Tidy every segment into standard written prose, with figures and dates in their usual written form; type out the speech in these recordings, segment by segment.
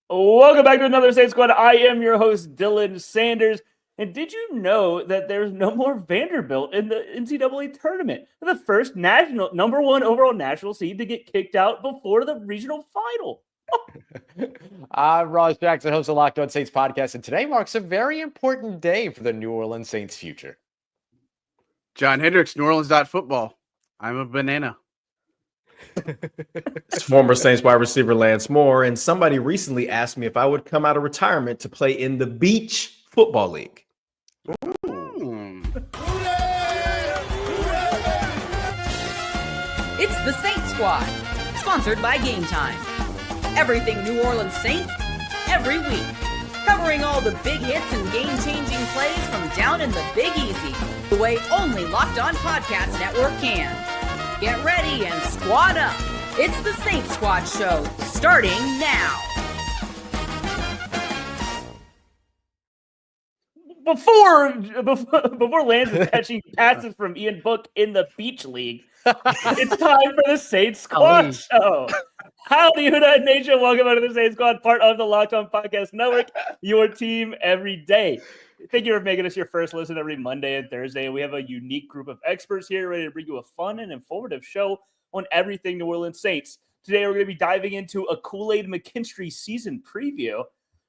Welcome back to another Saints Squad. I am your host, Dylan Sanders. And did you know that there's no more Vanderbilt in the NCAA tournament? The first national, number one overall national seed to get kicked out before the regional final. I'm Ross Jackson, host of Locked On Saints podcast, and today marks a very important day for the New Orleans Saints' future. John Hendricks, New Orleans.football. I'm a banana. It's former Saints wide receiver Lance Moore, and somebody recently asked me if I would come out of retirement to play in the Beach Football League. It's the Saints Squad, sponsored by Game Time. Everything New Orleans Saints, every week. Covering all the big hits and game-changing plays from down in the Big Easy, the way only Locked On Podcast Network can. Get ready and squad up. It's the Saints Squad show, starting now. Before Lance is catching passes from Ian Book in the Beach League, it's time for the Saints Squad show. Howdy, United Nation. Welcome to the Saints Squad, part of the Locked On Podcast Network, your team every day. Thank you for making us your first listen every Monday and Thursday. We have a unique group of experts here ready to bring you a fun and informative show on everything New Orleans Saints. Today, we're going to be diving into a Kool-Aid McKinstry season preview.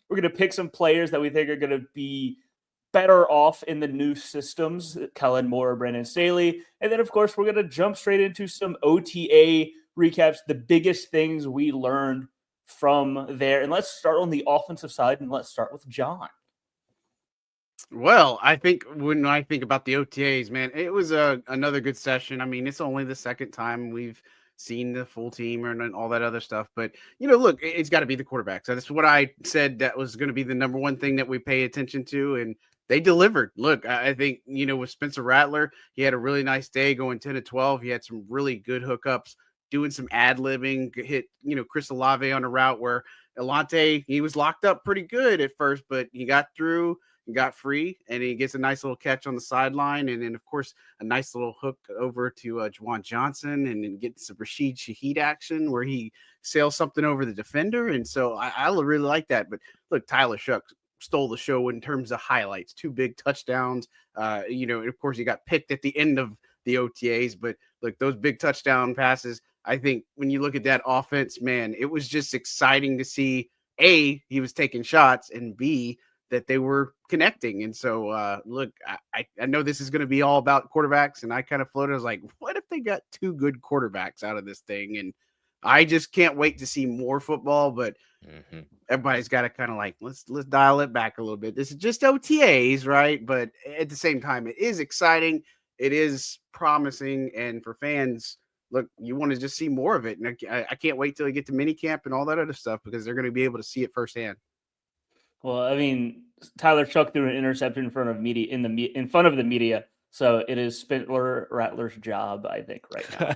We're going to pick some players that we think are going to be better off in the new systems, Kellen, Moore, Brandon Staley. And then, of course, we're going to jump straight into some OTA recaps, the biggest things we learned from there. And let's start on the offensive side, and let's start with John. Well, I think when I think about the OTAs, man, it was another good session. I mean, it's only the second time we've seen the full team and all that other stuff. But, look, it's got to be the quarterbacks. That's what I said that was going to be the number one thing that we pay attention to, and they delivered. Look, I think, with Spencer Rattler, he had a really nice day going 10-12. He had some really good hookups, doing some ad-libbing, hit, Chris Olave on a route where Elante, he was locked up pretty good at first, but he got through, got free, and he gets a nice little catch on the sideline. And then, of course, a nice little hook over to Juwan Johnson, and then gets some Rashid Shaheed action where he sails something over the defender. And so I really like that. But look, Tyler Shough stole the show in terms of highlights, 2 big touchdowns. And of course, he got picked at the end of the OTAs, but look, those big touchdown passes, I think when you look at that offense, man, it was just exciting to see, A, he was taking shots, and B, that they were connecting. And so, look, I know this is going to be all about quarterbacks, and I kind of floated. I was like, what if they got 2 good quarterbacks out of this thing? And I just can't wait to see more football, but everybody's got to kind of like, let's dial it back a little bit. This is just OTAs, right? But at the same time, it is exciting. It is promising. And for fans, look, you want to just see more of it. And I can't wait till they get to minicamp and all that other stuff, because they're going to be able to see it firsthand. Well, I mean, Tyler Shough threw an interception in front of the media. So it is Spentler Rattler's job, I think, right now.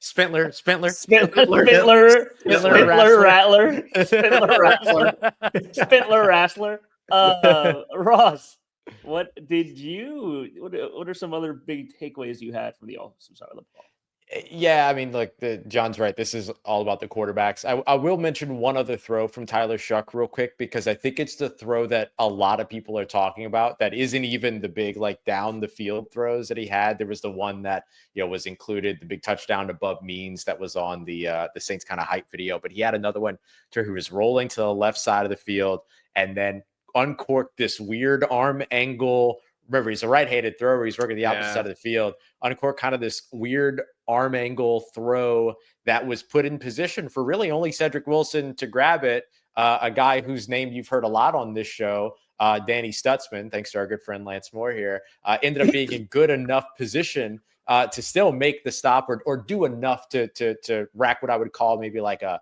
Spentler Rattler. Ross, what are some other big takeaways you had from the offensive side of the ball? Yeah, I mean, look, John's right. This is all about the quarterbacks. I will mention one other throw from Tyler Shough real quick, because I think it's the throw that a lot of people are talking about that isn't even the big, like, down the field throws that he had. There was the one that, was included, the big touchdown above means that was on the Saints kind of hype video. But he had another one where he was rolling to the left side of the field and then uncorked this weird arm angle. Remember, he's a right-handed thrower. He's working the opposite side of the field. Uncorked kind of this weird arm angle throw that was put in position for really only Cedric Wilson to grab it. A guy whose name you've heard a lot on this show, Danny Stutzman, thanks to our good friend Lance Moore here, ended up being in good enough position to still make the stop or do enough to rack what I would call maybe like a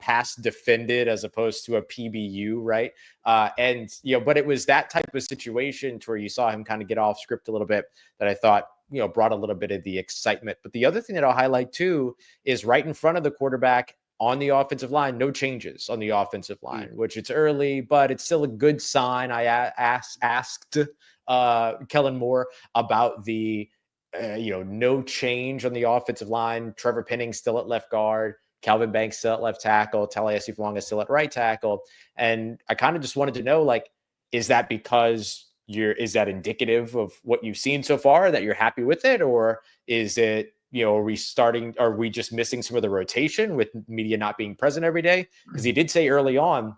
pass defended as opposed to a PBU, right? But it was that type of situation to where you saw him kind of get off script a little bit that I thought, brought a little bit of the excitement. But the other thing that I'll highlight too is right in front of the quarterback on the offensive line, no changes on the offensive line, which it's early, but it's still a good sign. I asked Kellen Moore about the, no change on the offensive line. Trevor Penning still at left guard. Calvin Banks still at left tackle, Tallahassee Fafanga still at right tackle. And I kind of just wanted to know, like, is that because is that indicative of what you've seen so far, that you're happy with it? Or is it, are we just missing some of the rotation with media not being present every day? Because he did say early on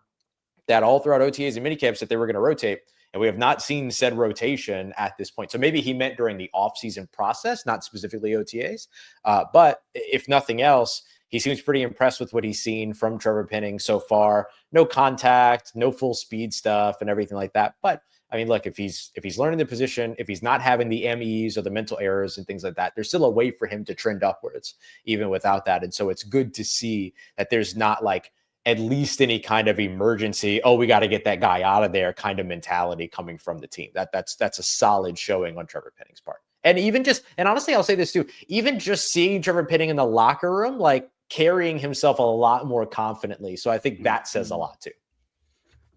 that all throughout OTAs and minicamps that they were going to rotate, and we have not seen said rotation at this point. So maybe he meant during the offseason process, not specifically OTAs. But if nothing else, he seems pretty impressed with what he's seen from Trevor Penning so far. No contact, no full speed stuff and everything like that. But I mean, look, if he's learning the position, if he's not having the MEs or the mental errors and things like that, there's still a way for him to trend upwards even without that. And so it's good to see that there's not like at least any kind of emergency, oh, we got to get that guy out of there kind of mentality coming from the team. That's a solid showing on Trevor Penning's part. And even and honestly, I'll say this too, even just seeing Trevor Penning in the locker room, like carrying himself a lot more confidently. So I think that says a lot too.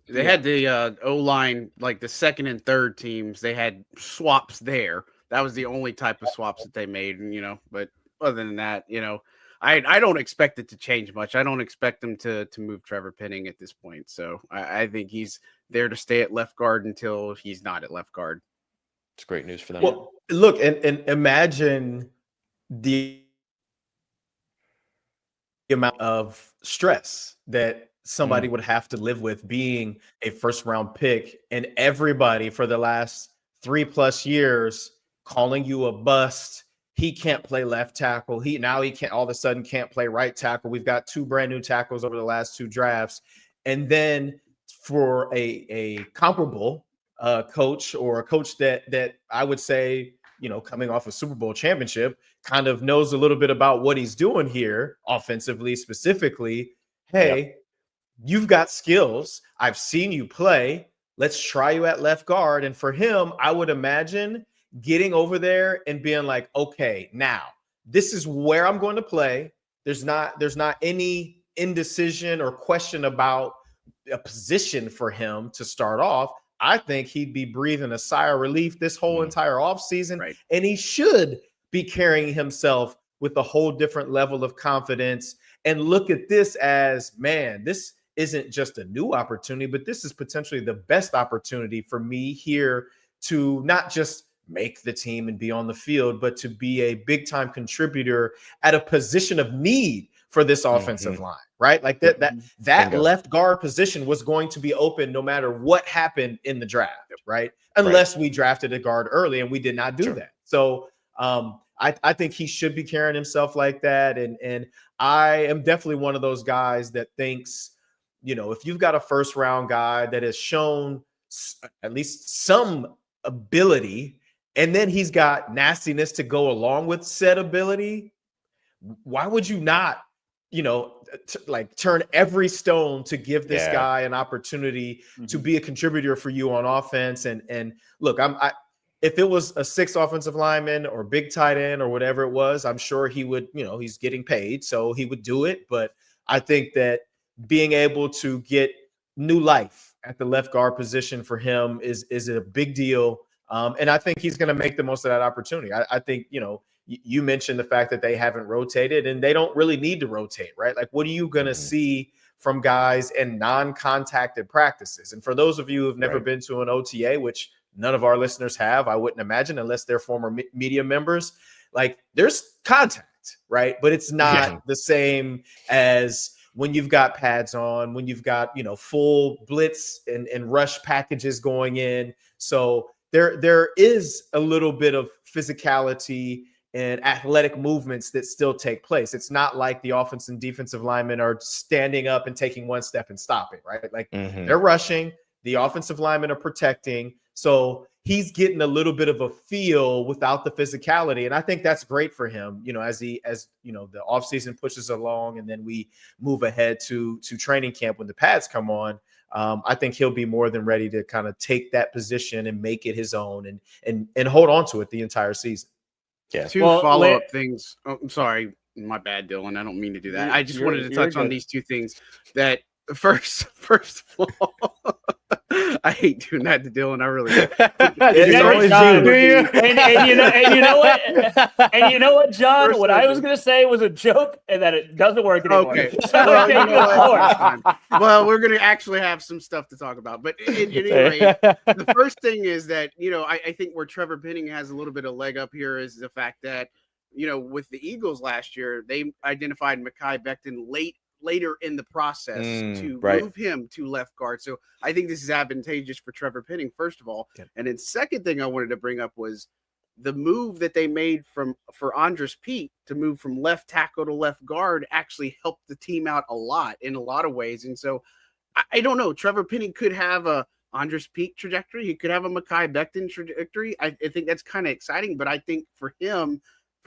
They had the O-line, like the second and third teams, they had swaps there. That was the only type of swaps that they made, but other than that, I don't expect it to change much. I don't expect them to move Trevor Penning at this point. So I think he's there to stay at left guard until he's not at left guard. It's great news for them. Well, look, and imagine the amount of stress that somebody would have to live with being a first round pick, and everybody for the last 3+ years calling you a bust. He can't play left tackle. He can't all of a sudden can't play right tackle. We've got 2 brand new tackles over the last 2 drafts. And then for a comparable coach, or a coach that I would say, coming off a Super Bowl championship, kind of knows a little bit about what he's doing here offensively, specifically. Hey, you've got skills. I've seen you play. Let's try you at left guard. And for him, I would imagine getting over there and being like, okay, now this is where I'm going to play. There's not any indecision or question about a position for him to start off. I think he'd be breathing a sigh of relief this whole entire offseason. Right. And he should be carrying himself with a whole different level of confidence and look at this as, man, this isn't just a new opportunity, but this is potentially the best opportunity for me here to not just make the team and be on the field, but to be a big time contributor at a position of need for this offensive line, right? Like that left guard position was going to be open no matter what happened in the draft, right? Unless we drafted a guard early, and we did not do that. So I think he should be carrying himself like that. And I am definitely one of those guys that thinks, if you've got a first round guy that has shown at least some ability, and then he's got nastiness to go along with said ability, why would you not, turn every stone to give this guy an opportunity to be a contributor for you on offense? And look, if it was a 6 offensive lineman or big tight end or whatever it was, I'm sure he would, he's getting paid, so he would do it. But I think that being able to get new life at the left guard position for him is a big deal. And I think he's going to make the most of that opportunity. I think, you mentioned the fact that they haven't rotated, and they don't really need to rotate, right? Like, what are you going to see from guys in non-contacted practices? And for those of you who have never been to an OTA, which none of our listeners have, I wouldn't imagine, unless they're former media members, like, there's contact, right? But it's not the same as when you've got pads on, when you've got, full blitz and rush packages going in. So there is a little bit of physicality and athletic movements that still take place. It's not like the offense and defensive linemen are standing up and taking one step and stopping, right? Like they're rushing, the offensive linemen are protecting. So he's getting a little bit of a feel without the physicality. And I think that's great for him, as the offseason pushes along and then we move ahead to training camp when the pads come on. I think he'll be more than ready to kind of take that position and make it his own and hold on to it the entire season. Yeah. Two follow-up things. Oh, I'm sorry. My bad, Dylan. I don't mean to do that. I just wanted to touch on these two things. That first of all, I hate doing that to Dylan. I really do. It's never always done. you. Do you? And you know what? And you know what, John? First What I was session. going to say was a joke, and that it doesn't work anymore. Okay. So Well, take you know the what? floor. That's fine. Well, we're going to actually have some stuff to talk about. But at any rate, the first thing is that, I think where Trevor Penning has a little bit of leg up here is the fact that, with the Eagles last year, they identified Mekhi Becton later in the process to move him to left guard. So I think this is advantageous for Trevor Penning, first of all. Yep. And then second thing I wanted to bring up was the move that they made for Andres Pete to move from left tackle to left guard actually helped the team out a lot in a lot of ways. And so I don't know, Trevor Penning could have a Andres Pete trajectory. He could have a Mekhi Becton trajectory. I think that's kind of exciting, but I think for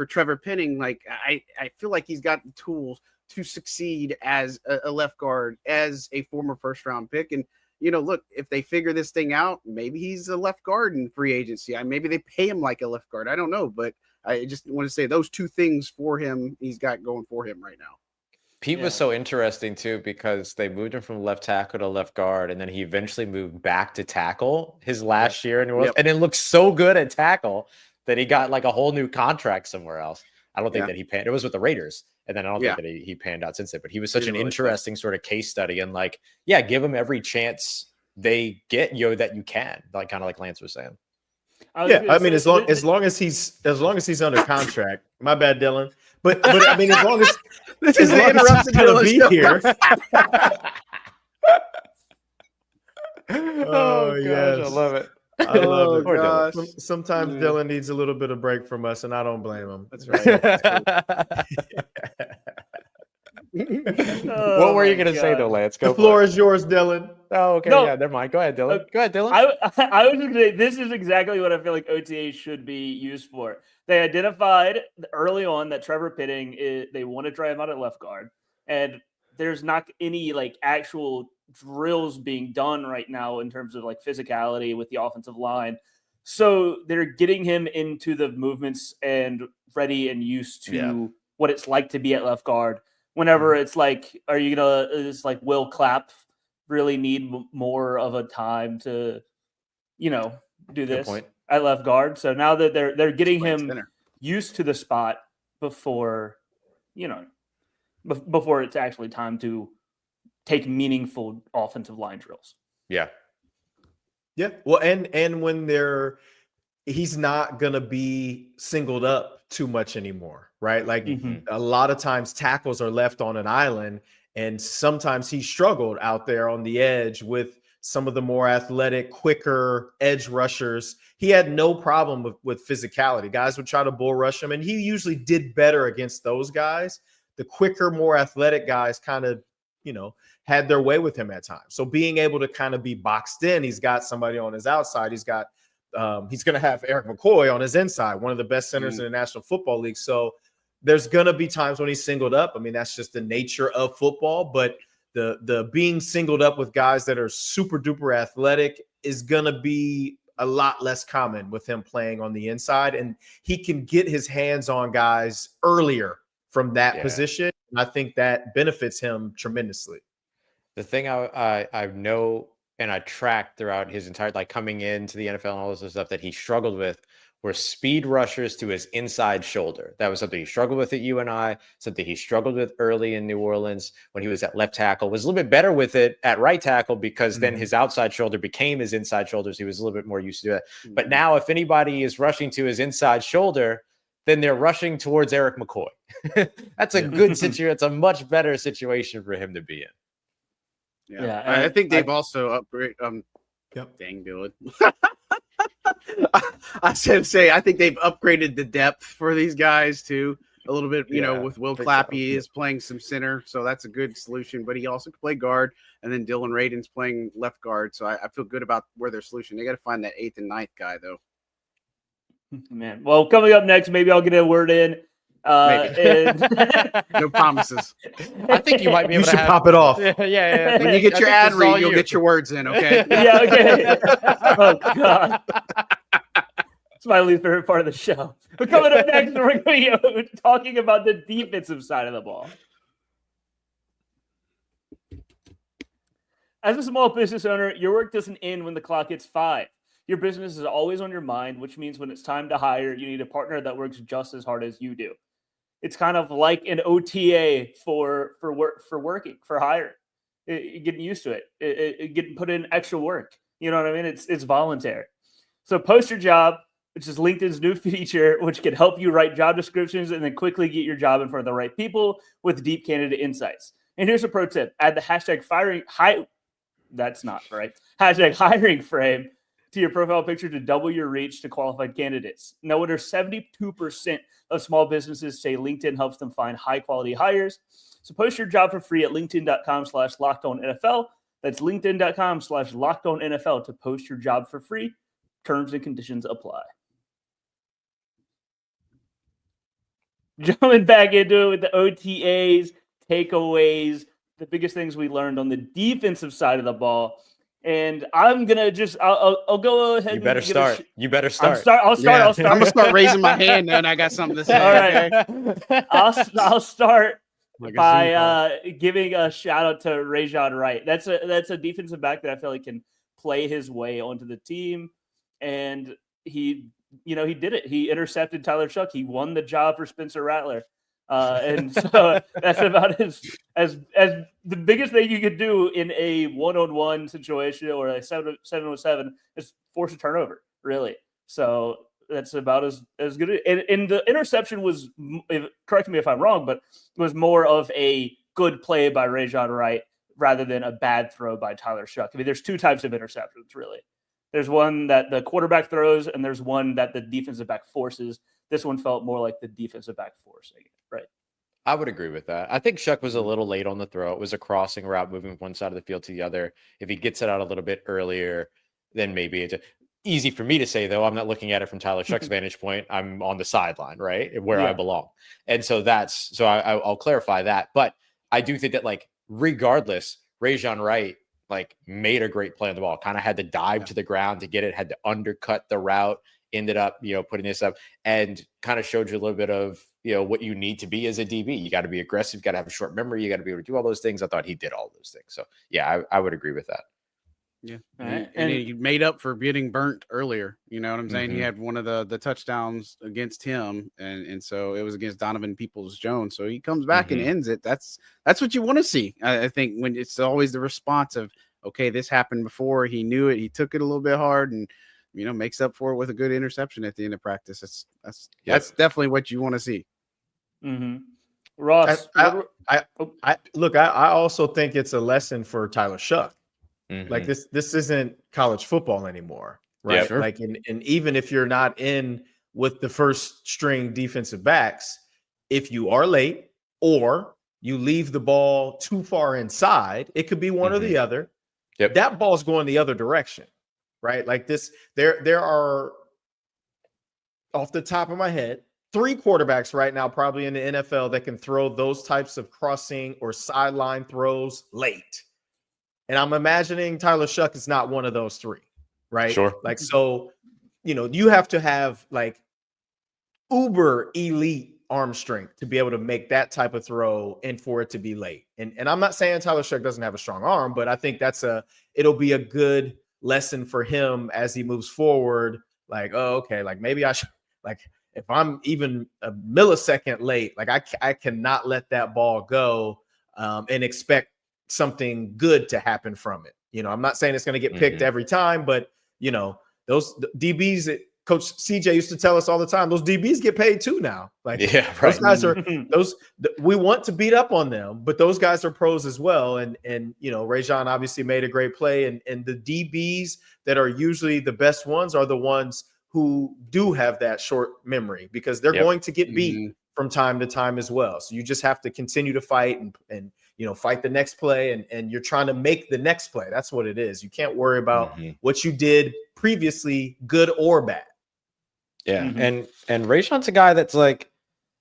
Trevor Penning, like I feel like he's got the tools to succeed as a left guard, as a former first round pick. And, look, if they figure this thing out, maybe he's a left guard in free agency. Maybe they pay him like a left guard. I don't know, but I just want to say those two things for him, he's got going for him right now. Pete was so interesting too, because they moved him from left tackle to left guard, and then he eventually moved back to tackle his last year in New Orleans, and it looked so good at tackle that he got like a whole new contract somewhere else. I don't think that he panned. It was with the Raiders. And then I don't think that he panned out since then, but he was such an interesting sort of case study, and like, give him every chance they get, that you can, like kind of like Lance was saying. I mean, as long as he's under contract, my bad, Dylan. But I mean, as long as this is the interrupted Dylan be show. here. Oh gosh, I love it. I love it. Gosh. Sometimes Dylan needs a little bit of break from us, and I don't blame him. That's right. What were you going to say though, Lance? Go. The floor is yours, Dylan. Oh, okay. No. Yeah, never mind. Go ahead, Dylan. Go ahead, Dylan. I was going to say, this is exactly what I feel like OTA should be used for. They identified early on that Trevor Penning, they want to try him out at left guard, and there's not any like actual drills being done right now in terms of like physicality with the offensive line. So they're getting him into the movements and ready and used to what it's like to be at left guard. Whenever it's like, are you going to, it's like, will Clapp really need more of a time to, do this at left guard? So now that they're getting him used to the spot before, before it's actually time to take meaningful offensive line drills. Yeah. Well, and when he's not going to be singled up too much anymore, right? Like a lot of times tackles are left on an island, and sometimes he struggled out there on the edge with some of the more athletic, quicker edge rushers. He had no problem with physicality. Guys would try to bull rush him, and he usually did better against those guys. The quicker, more athletic guys kind of, had their way with him at times. So being able to kind of be boxed in, he's got somebody on his outside. He's got, he's going to have Eric McCoy on his inside, one of the best centers in the National Football League. So there's going to be times when he's singled up. I mean, that's just the nature of football, but the being singled up with guys that are super duper athletic is going to be a lot less common with him playing on the inside, and he can get his hands on guys earlier from that position. And I think that benefits him tremendously. The thing I know and I tracked throughout his entire, like coming into the NFL and all this stuff that he struggled with were speed rushers to his inside shoulder. That was something he struggled with at UNI, something he struggled with early in New Orleans when he was at left tackle, was a little bit better with it at right tackle because then his outside shoulder became his inside shoulder. So he was a little bit more used to that. But now if anybody is rushing to his inside shoulder, then they're rushing towards Eric McCoy. That's a good situation. It's a much better situation for him to be in. Yeah, I think they've also upgraded. Dang, Dylan. I said to say, I think they've upgraded the depth for these guys too a little bit. With Will Clapp, he is playing some center, so that's a good solution. But he also can play guard, and then Dylan Radin's playing left guard. So I feel good about where their solution. They got to find that 8th and 9th guy though. Man, well, coming up next, maybe I'll get a word in. No promises. I think you might be able to pop it off. Yeah. When you get your ad read, you'll get your words in, okay? Yeah, okay. Oh, God. It's my least favorite part of the show. But coming up next, we're going to be talking about the defensive side of the ball. As a small business owner, your work doesn't end when the clock hits 5. Your business is always on your mind, which means when it's time to hire, you need a partner that works just as hard as you do. It's kind of like an OTA for hiring. Getting used to it, getting put in extra work. You know what I mean? It's voluntary. So post your job, which is LinkedIn's new feature, which can help you write job descriptions and then quickly get your job in front of the right people with deep candidate insights. And here's a pro tip: add the hashtag hashtag hiring frame to your profile picture to double your reach to qualified candidates. No wonder 72% of small businesses say LinkedIn helps them find high quality hires. So post your job for free at linkedin.com/lockedonnfl. That's linkedin.com/lockedonnfl to post your job for free. Terms and conditions apply. Jumping back into it with the OTAs, takeaways, the biggest things we learned on the defensive side of the ball. And I'm gonna I'll go ahead. You better start. I'll start. I'm gonna start raising my hand now, and I got something to say. All right. Okay? I'll start Like by giving a shout out to Rajan Wright. That's a defensive back that I feel like can play his way onto the team, and he did it. He intercepted Tyler Shuck. He won the job for Spencer Rattler. And so that's about as the biggest thing you could do in a one-on-one situation or a 7-on-7 is force a turnover, really. So that's about as good. And the interception was, correct me if I'm wrong, but it was more of a good play by Rajan Wright rather than a bad throw by Tyler Shuck. I mean, there's two types of interceptions, really. There's one that the quarterback throws, and there's one that the defensive back forces. This one felt more like the defensive back forcing it, right? I would agree with that. I think Shuck was a little late on the throw. It was a crossing route moving from one side of the field to the other. If he gets it out a little bit earlier, then maybe it's easy for me to say, though. I'm not looking at it from Tyler Shuck's vantage point. I'm on the sideline, right? Where I belong. And so I'll clarify that. But I do think that, like, regardless, Rajan Wright, like, made a great play on the ball, kind of had to dive to the ground to get it, had to undercut the route, ended up, putting this up and kind of showed you a little bit of, what you need to be as a DB. You got to be aggressive, you got to have a short memory, you got to be able to do all those things. I thought he did all those things. So yeah, I would agree with that. Yeah. And he made up for getting burnt earlier. You know what I'm saying? Mm-hmm. He had one of the touchdowns against him. And so it was against Donovan Peoples-Jones. So he comes back and ends it. That's what you want to see. I think when it's always the response of, okay, this happened before. He knew it. He took it a little bit hard and, makes up for it with a good interception at the end of practice. That's definitely what you want to see. Mm-hmm. Ross, I also think it's a lesson for Tyler Shuck. Mm-hmm. Like this isn't college football anymore, right? Yeah, sure. Like, and even if you're not in with the first string defensive backs, if you are late or you leave the ball too far inside, it could be one or the other. Yep. That ball's going the other direction, right? Like this, there are, off the top of my head, 3 quarterbacks right now probably in the NFL that can throw those types of crossing or sideline throws late. And I'm imagining Tyler Shuck is not one of those 3, right? Sure. Like, so, you have to have like uber elite arm strength to be able to make that type of throw and for it to be late. And I'm not saying Tyler Shuck doesn't have a strong arm, but I think it'll be a good lesson for him as he moves forward. Like, oh, okay, like maybe I should, like, if I'm even a millisecond late, like I cannot let that ball go and expect something good to happen from it. I'm not saying it's going to get picked every time, but those DBs that Coach CJ used to tell us all the time, those DBs get paid too now. Like, those guys are we want to beat up on them, but those guys are pros as well. And Rajan obviously made a great play, and the DBs that are usually the best ones are the ones who do have that short memory, because they're going to get beat from time to time as well. So you just have to continue to fight and fight the next play, and you're trying to make the next play. That's what it is. You can't worry about what you did previously, good or bad. Yeah. And Rajan's a guy that's like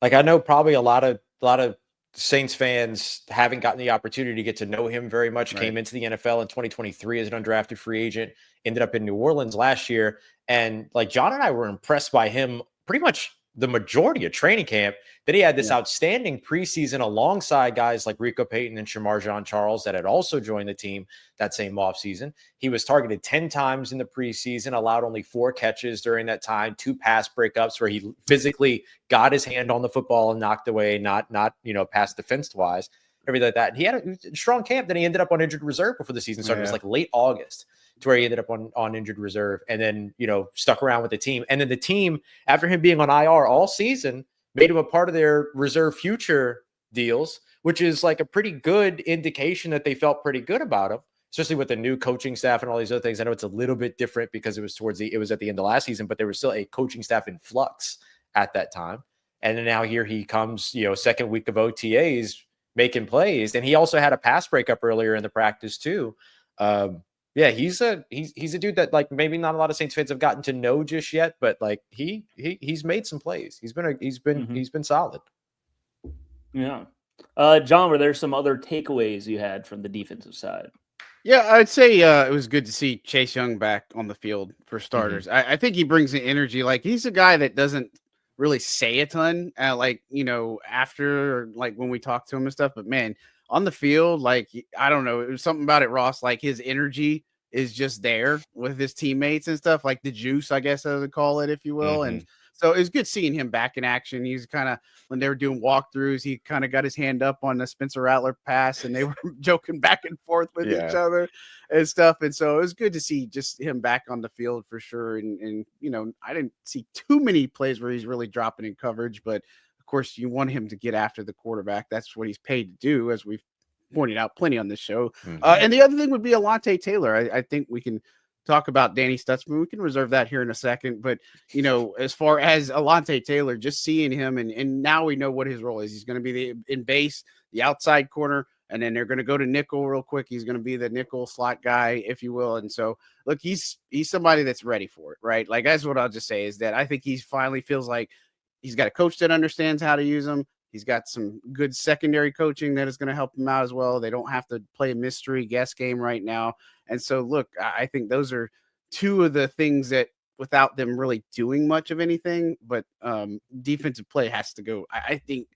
I know probably a lot of Saints fans haven't gotten the opportunity to get to know him very much. Right. Came into the NFL in 2023 as an undrafted free agent, ended up in New Orleans last year. And like John and I were impressed by him pretty much the majority of training camp. Then he had this outstanding preseason alongside guys like Rico Payton and Shamar Jean-Charles that had also joined the team that same offseason. He was targeted 10 times in the preseason, allowed only 4 catches during that time, 2 pass breakups where he physically got his hand on the football and knocked away, not pass defense-wise, everything like that. And he had a strong camp. Then he ended up on injured reserve before the season started. It was like late August to where he ended up on injured reserve and then, stuck around with the team. And then the team, after him being on IR all season, made him a part of their reserve future deals, which is like a pretty good indication that they felt pretty good about him, especially with the new coaching staff and all these other things. I know it's a little bit different because it was at the end of last season, but there was still a coaching staff in flux at that time. And then now here he comes, second week of OTAs making plays. And he also had a pass breakup earlier in the practice too. He's a dude that like maybe not a lot of Saints fans have gotten to know just yet, but like he's made some plays. He's been solid. Yeah. John, were there some other takeaways you had from the defensive side? Yeah, I'd say it was good to see Chase Young back on the field for starters. I think he brings the energy. Like he's a guy that doesn't really say a ton, after like when we talk to him and stuff. But man, on the field, like I don't know, it was something about it, Ross. Like his energy is just there with his teammates and stuff. Like the juice, I guess I would call it, if you will. And so it was good seeing him back in action. He's kind of, when they were doing walkthroughs, he kind of got his hand up on the Spencer Rattler pass and they were joking back and forth with each other and stuff. And so it was good to see just him back on the field for sure. And I didn't see too many plays where he's really dropping in coverage, but of course you want him to get after the quarterback. That's what he's paid to do, as we've pointed out plenty on this show. And the other thing would be Alontae Taylor. I think we can talk about Danny Stutzman. We can reserve that here in a second. But, as far as Alontae Taylor, just seeing him, and now we know what his role is. He's going to be in base, the outside corner, and then they're going to go to nickel real quick. He's going to be the nickel slot guy, if you will. And so, look, he's somebody that's ready for it, right? Like, that's what I'll just say is that I think he finally feels like he's got a coach that understands how to use him. He's got some good secondary coaching that is going to help him out as well. They don't have to play a mystery guess game right now. And so, look, I think those are two of the things that without them really doing much of anything, but defensive play has to go. I think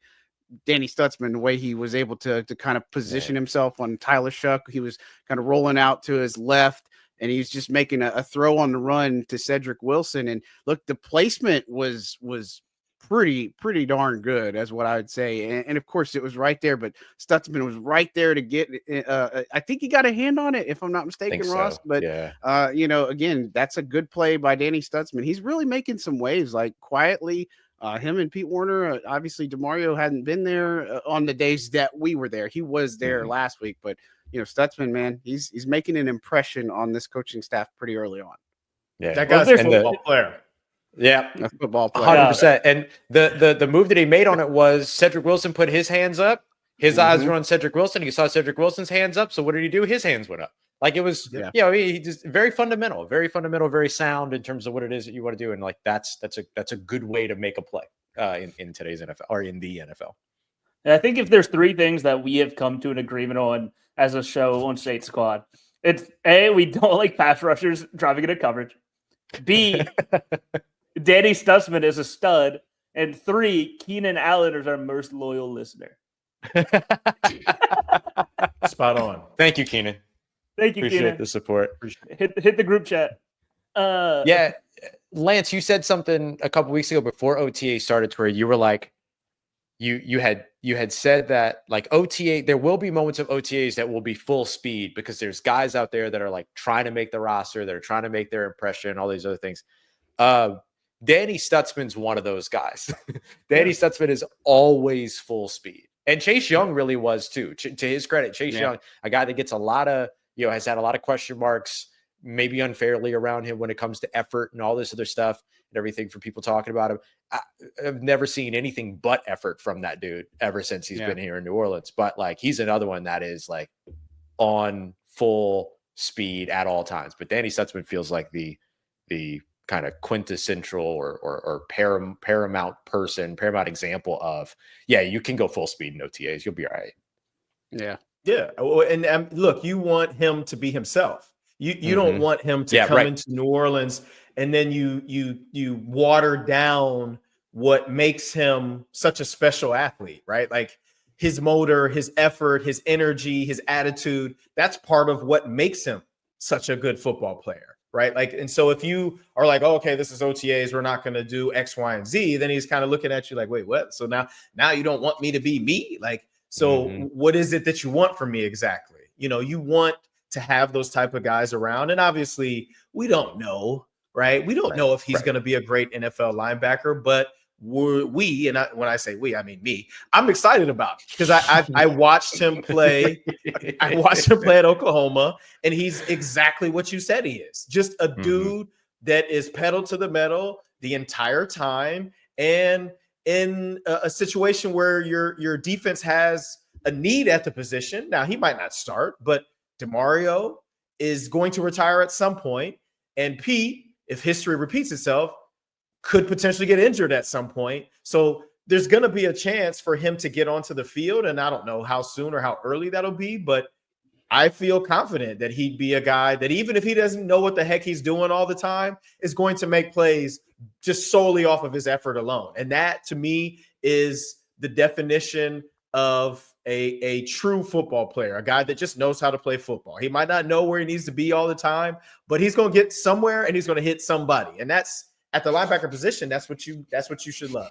Danny Stutzman, the way he was able to kind of position himself on Tyler Shuck, he was kind of rolling out to his left, and he was just making a throw on the run to Cedric Wilson. And look, the placement was pretty darn good, as what I would say. And of course it was right there, but Stutzman was right there to get I think he got a hand on it, if I'm not mistaken, Ross. So. But again, that's a good play by Danny Stutzman. He's really making some waves, like quietly. Him and Pete Werner, obviously DeMario hadn't been there on the days that we were there. He was there last week, but Stutzman, man, he's making an impression on this coaching staff pretty early on. Yeah, that guy's a football player. Yeah, a football player. 100%. And the move that he made on it was Cedric Wilson put his hands up. His eyes were on Cedric Wilson. He saw Cedric Wilson's hands up. So what did he do? His hands went up. Like it was, he just very fundamental, very sound in terms of what it is that you want to do. And like that's a good way to make a play in today's NFL or in the NFL. And I think if there's 3 things that we have come to an agreement on as a show on State Squad, it's A, we don't like pass rushers driving into coverage. B, Danny Stutzman is a stud. And 3, Keenan Allen is our most loyal listener. Spot on. Thank you, Keenan. Thank you, Appreciate Keenan. the support. Hit the group chat. Lance, you said something a couple weeks ago before OTA started to where you were like, you had said that like OTA, there will be moments of OTAs that will be full speed because there's guys out there that are like trying to make the roster, that are trying to make their impression, all these other things. Danny Stutzman's one of those guys. Danny Stutzman is always full speed. And Chase Young really was too. To his credit, Chase Young, a guy that gets a lot of, has had a lot of question marks, maybe unfairly around him when it comes to effort and all this other stuff and everything from people talking about him. I've never seen anything but effort from that dude ever since he's been here in New Orleans. But like, he's another one that is like on full speed at all times. But Danny Stutzman feels like the kind of quintessential or paramount example of, you can go full speed in OTAs. You'll be all right. Yeah. Yeah. And look, you want him to be himself. You don't want him to come into New Orleans and then you water down what makes him such a special athlete, right? Like his motor, his effort, his energy, his attitude, that's part of what makes him such a good football player, right? Like, and so if you are like, oh, okay, this is OTAs, we're not going to do X, Y, and Z, then he's kind of looking at you like, wait, what? So now you don't want me to be me? Like, so what is it that you want from me exactly? You know, you want to have those type of guys around. And obviously we don't know, right? We don't know if he's going to be a great NFL linebacker, but when I say we, I mean me, I'm excited about it because I watched him play. I watched him play at Oklahoma, and he's exactly what you said he is. Just a dude that is pedal to the metal the entire time. And in a situation where your defense has a need at the position, now he might not start, but DeMario is going to retire at some point, and Pete, if history repeats itself, could potentially get injured at some point. So there's going to be a chance for him to get onto the field. And I don't know how soon or how early that'll be, but I feel confident that he'd be a guy that even if he doesn't know what the heck he's doing all the time, is going to make plays just solely off of his effort alone. And that to me is the definition of a true football player, a guy that just knows how to play football. He might not know where he needs to be all the time, but he's going to get somewhere and he's going to hit somebody. And that's, at the linebacker position, that's what you should love.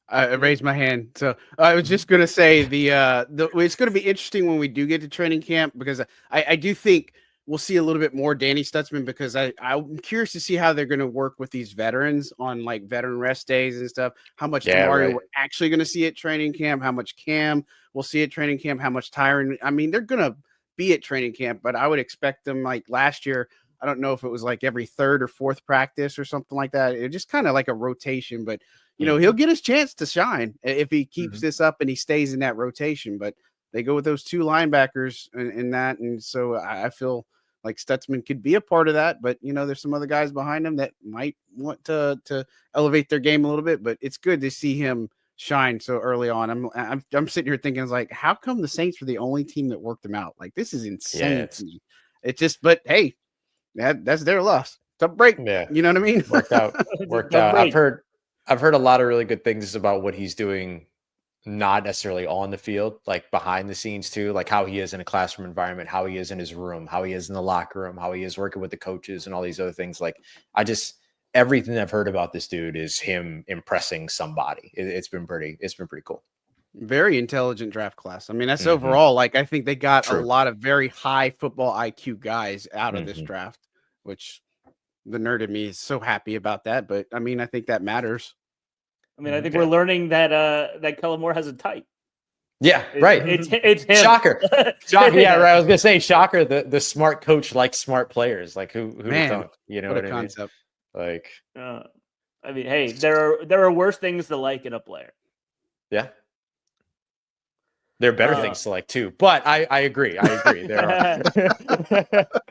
I raised my hand. So I was just going to say it's going to be interesting when we do get to training camp, because I do think we'll see a little bit more Danny Stutzman, because I'm curious to see how they're going to work with these veterans on like veteran rest days and stuff. How much Mario we're actually going to see at training camp, how much Cam we'll see at training camp, how much Tyron. I mean, they're going to be at training camp, but I would expect them like last year. I don't know if it was like every third or fourth practice or something like that. It just kind of like a rotation, but you know, he'll get his chance to shine if he keeps this up and he stays in that rotation. But they go with those two linebackers in that. And so I feel like Stutzman could be a part of that, but you know, there's some other guys behind him that might want to elevate their game a little bit, but it's good to see him shine so early on. I'm sitting here thinking, it's like, how come the Saints were the only team that worked him out? Like, this is insane to me. It's just, but hey, that's their loss. It's a break. Yeah. You know what I mean? Worked out. I've heard a lot of really good things about what he's doing, not necessarily on the field, like behind the scenes too, like how he is in a classroom environment, how he is in his room, how he is in the locker room, how he is working with the coaches and all these other things. Like everything I've heard about this dude is him impressing somebody. It's been pretty cool. Very intelligent draft class. I mean, that's overall, like, I think they got a lot of very high football IQ guys out of this draft, which the nerd in me is so happy about that. But I mean, I think that matters. I mean, I think we're learning that Kellen Moore has a type. Yeah, right. It's him. Shocker. Yeah, right. I was gonna say shocker. The smart coach likes smart players. Like who thought? You know what I mean? Concept. Like, I mean, hey, there are worse things to like in a player. Yeah. There are better things to like too, but I agree. There are,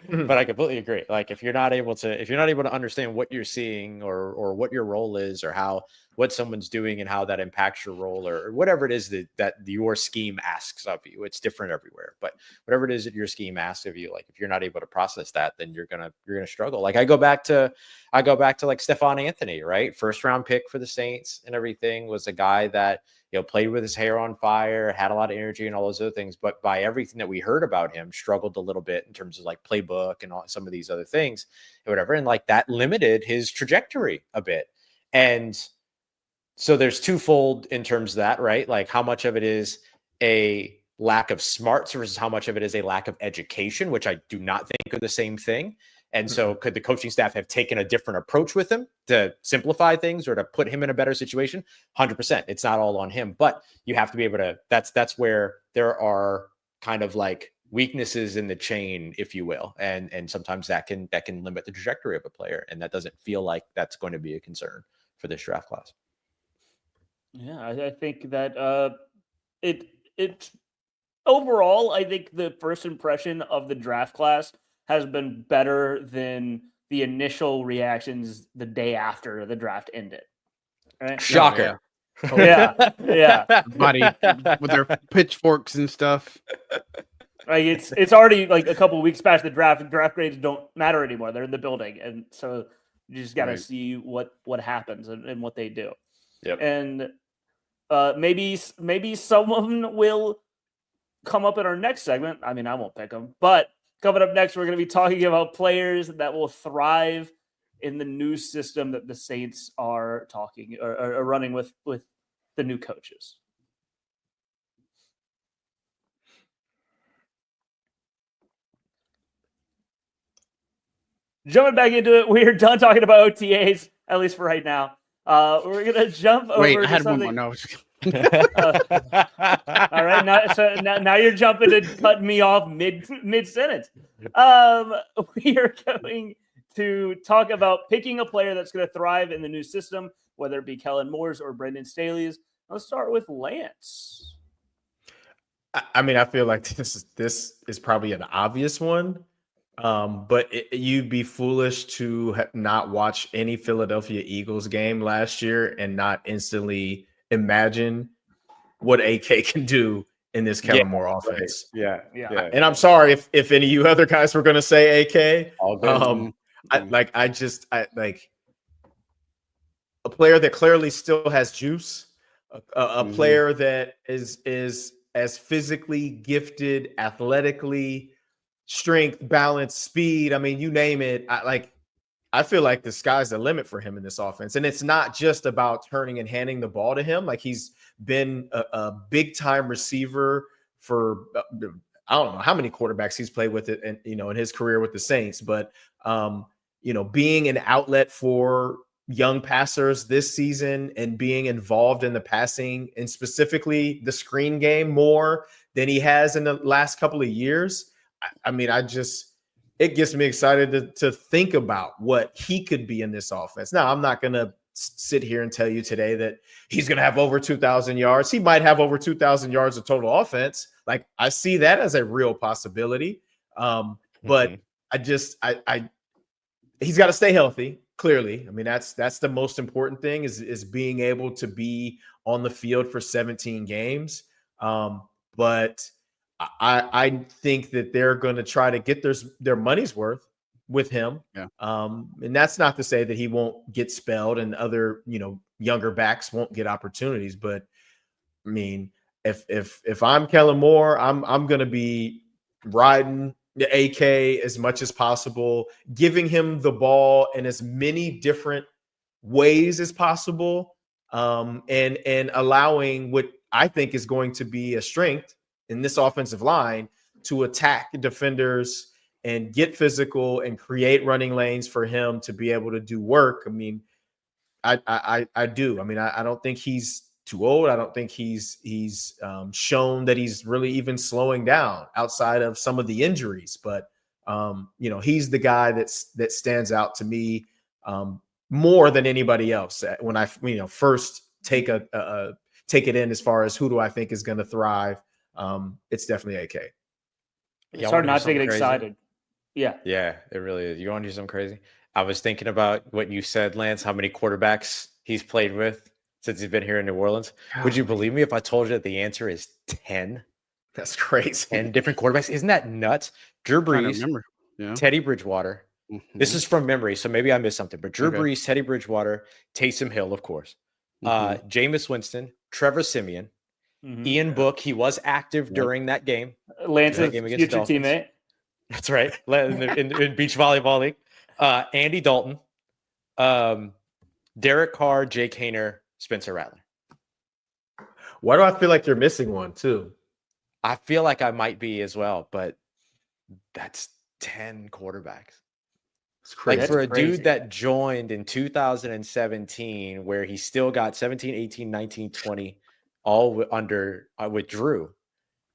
but I completely agree. Like if you're not able to understand what you're seeing or what your role is or what someone's doing and how that impacts your role or whatever it is that your scheme asks of you, it's different everywhere. But whatever it is that your scheme asks of you, like if you're not able to process that, then you're gonna struggle. Like I go back to like Stephon Anthony, right? First round pick for the Saints and everything, was a guy that, you know, played with his hair on fire, had a lot of energy and all those other things. But by everything that we heard about him, struggled a little bit in terms of like playbook and all, some of these other things and whatever. And like that limited his trajectory a bit. And so there's twofold in terms of that, right? Like how much of it is a lack of smarts versus how much of it is a lack of education, which I do not think are the same thing. And so could the coaching staff have taken a different approach with him to simplify things or to put him in a better situation? 100%. It's not all on him, but you have to be able to, that's where there are kind of like weaknesses in the chain, if you will. And sometimes that can limit the trajectory of a player. And that doesn't feel like that's going to be a concern for this draft class. Yeah, I think that it's overall, I think the first impression of the draft class has been better than the initial reactions the day after the draft ended. Right? Shocker. Yeah. Buddy, with their pitchforks and stuff. Like it's already like a couple of weeks past the draft, and draft grades don't matter anymore. They're in the building. And so You just got to Right. see what happens and what they do. Yep. And maybe someone will come up in our next segment. I mean, I won't pick them, but coming up next, we're going to be talking about players that will thrive in the new system that the Saints are talking or running with the new coaches. Jumping back into it, we're done talking about OTAs, at least for right now. We're going to jump over Wait, I to had one something. more. No, All right, now you're jumping and cutting me off mid sentence. We are going to talk about picking a player that's going to thrive in the new system, whether it be Kellen Moore's or Brendan Staley's. Let's start with Lance. I mean, I feel like this is probably an obvious one, but you'd be foolish to not watch any Philadelphia Eagles game last year and not instantly imagine what AK can do in this Kellen Moore offense. Right. Yeah. And I'm sorry if any of you other guys were going to say AK. All good. I like a player that clearly still has juice, a player that is as physically gifted, athletically, strength, balance, speed. I mean, you name it. I feel like the sky's the limit for him in this offense. And it's not just about turning and handing the ball to him. Like, he's been a big time receiver for I don't know how many quarterbacks he's played with it, and in his career with the Saints, but being an outlet for young passers this season and being involved in the passing and specifically the screen game more than he has in the last couple of years. I mean, it gets me excited to think about what he could be in this offense. Now, I'm not going to sit here and tell you today that he's going to have over 2,000 yards. He might have over 2,000 yards of total offense. Like, I see that as a real possibility. But he's got to stay healthy. Clearly, I mean, that's the most important thing is being able to be on the field for 17 games. But I think that they're going to try to get their money's worth with him. Yeah. And that's not to say that he won't get spelled and other, younger backs won't get opportunities. But I mean, if I'm Kellen Moore, I'm going to be riding the AK as much as possible, giving him the ball in as many different ways as possible, and allowing what I think is going to be a strength in this offensive line to attack defenders and get physical and create running lanes for him to be able to do work. I mean, I do. I mean, I don't think he's too old. I don't think he's shown that he's really even slowing down outside of some of the injuries. But he's the guy that stands out to me more than anybody else when I first take it in as far as who do I think is going to thrive. It's definitely AK. It's hard not to get excited. Yeah, it really is. You want to do something crazy? I was thinking about what you said, Lance. How many quarterbacks he's played with since he's been here in New Orleans? Would you believe me if I told you that the answer is 10? That's crazy. 10 different quarterbacks. Isn't that nuts? Drew Brees, Teddy Bridgewater. This is from memory, so maybe I missed something. But Drew Brees, Teddy Bridgewater, Taysom Hill, of course. Jameis Winston, Trevor Siemian, Ian Book. He was active during that game. Lance's future teammate. That's right. in beach volleyball league. Andy Dalton, Derek Carr, Jake Hayner, Spencer Rattler. Why do I feel like you're missing one too? I feel like I might be as well, but that's 10 quarterbacks. It's crazy. Like, for a dude that joined in 2017, where he still got 17, 18, 19, 20, all under with Drew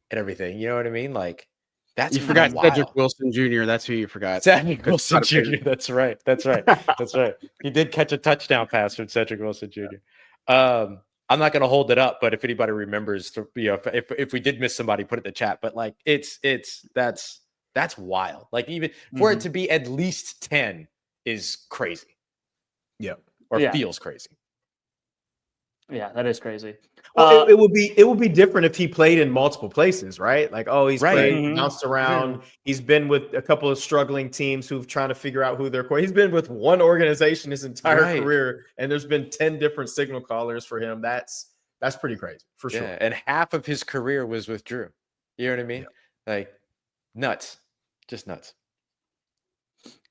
and everything. You know what I mean? Like, that's forgot wild. Cedric Wilson Jr. That's who you forgot. Cedric Wilson Jr. That's right. That's right. He did catch a touchdown pass from Cedric Wilson Jr. I'm not going to hold it up, but if anybody remembers, if we did miss somebody, put it in the chat. But like, that's wild. Like, even for it to be at least 10 is crazy. Yeah. Or feels crazy. Yeah, that is crazy. Well, it would be different if he played in multiple places, right? Like, oh, he's Right. played, bounced around. He's been with a couple of struggling teams who've trying to figure out who their core. He's been with one organization his entire career, and there's been 10 different signal callers for him. That's pretty crazy for sure. And half of his career was with Drew. You know what I mean? Yeah. Like nuts, just nuts.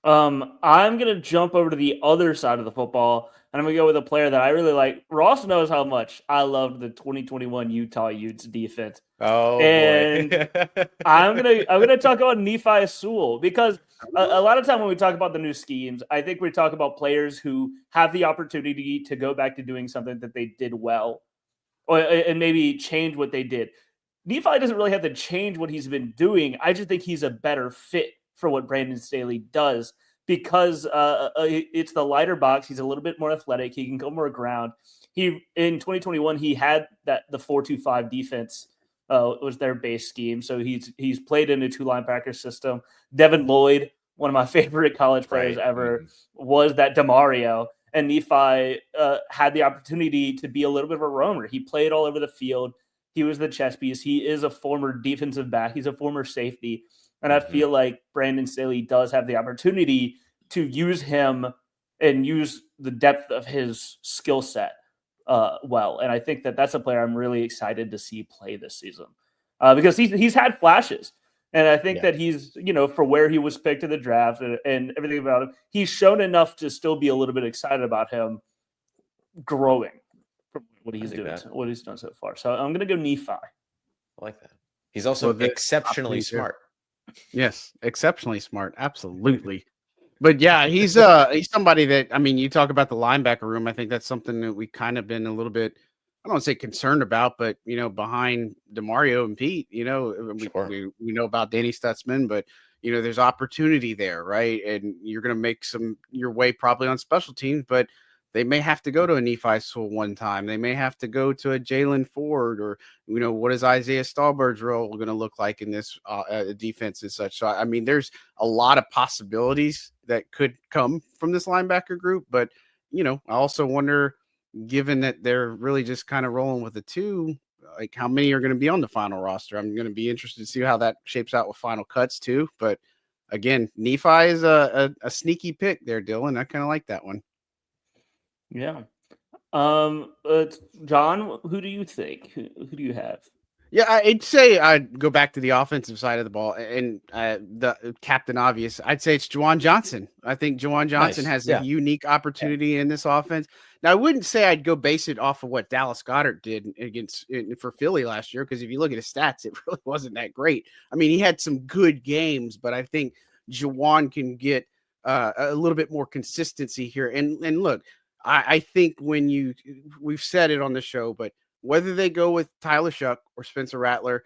I'm gonna jump over to the other side of the football, and I'm gonna go with a player that I really like. Ross knows how much I loved the 2021 Utah Utes defense. Oh, and boy. I'm gonna talk about Nephi Sewell because a lot of time when we talk about the new schemes, I think we talk about players who have the opportunity to go back to doing something that they did well, and maybe change what they did. Nephi doesn't really have to change what he's been doing. I just think he's a better fit for what Brandon Staley does because it's the lighter box. He's a little bit more athletic. He can go more ground. In 2021, he had the 4-2-5 defense was their base scheme. So he's played in a 2 linebacker system. Devin Lloyd, one of my favorite college players ever, was that DeMario. And Nephi had the opportunity to be a little bit of a roamer. He played all over the field. He was the chess piece. He is a former defensive back. He's a former safety. And I feel like Brandon Staley does have the opportunity to use him and use the depth of his skill set well. And I think that that's a player I'm really excited to see play this season because he's had flashes. And I think that he's, for where he was picked in the draft and everything about him, he's shown enough to still be a little bit excited about him growing from what he's done so far. So I'm going to go Nephi. I like that. He's also exceptionally smart. Yes, exceptionally smart. Absolutely. But yeah, he's somebody that, I mean, you talk about the linebacker room. I think that's something that we kind of been a little bit, I don't want to say concerned about, but, behind DeMario and Pete, we know about Danny Stutzman, but, there's opportunity there, right? And you're going to make your way probably on special teams, but they may have to go to a Nephi Sewell one time. They may have to go to a Jalen Ford or, what is Isaiah Stallbird's role going to look like in this defense and such. So, I mean, there's a lot of possibilities that could come from this linebacker group. But, I also wonder, given that they're really just kind of rolling with the 2, like how many are going to be on the final roster? I'm going to be interested to see how that shapes out with final cuts too. But again, Nephi is a sneaky pick there, Dylan. I kind of like that one. Yeah. John, who do you think? Who do you have? Yeah, I'd say I'd go back to the offensive side of the ball and the captain obvious. I'd say it's Juwan Johnson. I think Juwan Johnson has a unique opportunity in this offense. Now, I wouldn't say I'd go base it off of what Dallas Goedert did for Philly last year, because if you look at his stats, it really wasn't that great. I mean, he had some good games, but I think Juwan can get a little bit more consistency here. And look, I think we've said it on the show, but whether they go with Tyler Shuck or Spencer Rattler,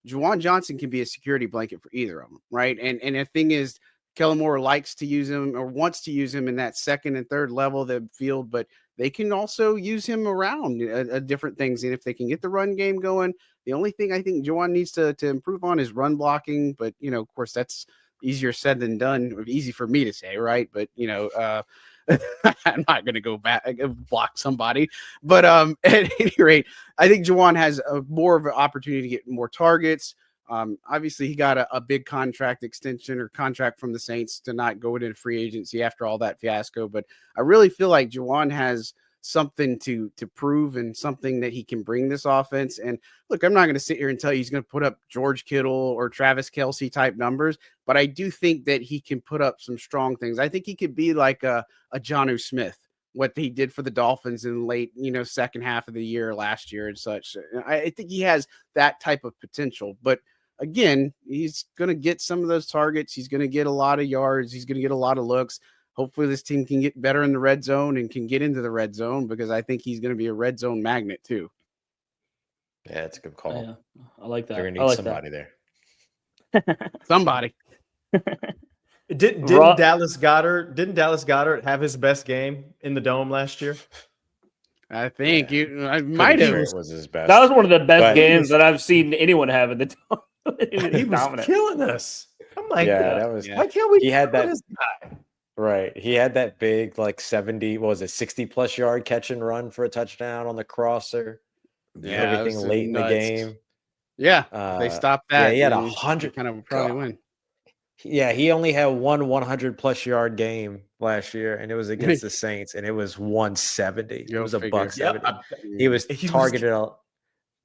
Juwan Johnson can be a security blanket for either of them, right? And the thing is, Kellen Moore likes to use him or wants to use him in that second and third level of the field, but they can also use him around different things. And if they can get the run game going, the only thing I think Juwan needs to improve on is run blocking. But, of course, that's easier said than done. Easy for me to say, right? But, I'm not going to go back and block somebody, but at any rate, I think Juwan has more of an opportunity to get more targets. Obviously, he got a big contract extension or contract from the Saints to not go into free agency after all that fiasco. But I really feel like Juwan has something to prove and something that he can bring this offense. And look, I'm not going to sit here and tell you he's going to put up George Kittle or Travis Kelce type numbers, but I do think that he can put up some strong things. I think he could be like a Jonnu Smith, what he did for the Dolphins in late, second half of the year last year and such. I think he has that type of potential, but again, he's going to get some of those targets. He's going to get a lot of yards. He's going to get a lot of looks. Hopefully this team can get better in the red zone and can get into the red zone, because I think he's going to be a red zone magnet too. Yeah, it's a good call. Yeah, I like that. They're going to need somebody there. Somebody. Didn't Dallas Goedert have his best game in the Dome last year? I think I might have. It was his best. That was one of the best games that I've seen anyone have in the Dome. He was killing us. I'm like, that was. Why can't we? He had that. This guy? Right. He had that big, like 70, what was it, 60+ yard catch and run for a touchdown on the crosser. Yeah, Everything it was late in the nuts. game. Yeah, if they stopped that. Yeah, he had then 100. Kind of probably God. win. Yeah, he only had one 100+ yard game last year, and it was against the Saints, and it was 170. Go It was a figure. buck 70. Yep. He was He was- targeted.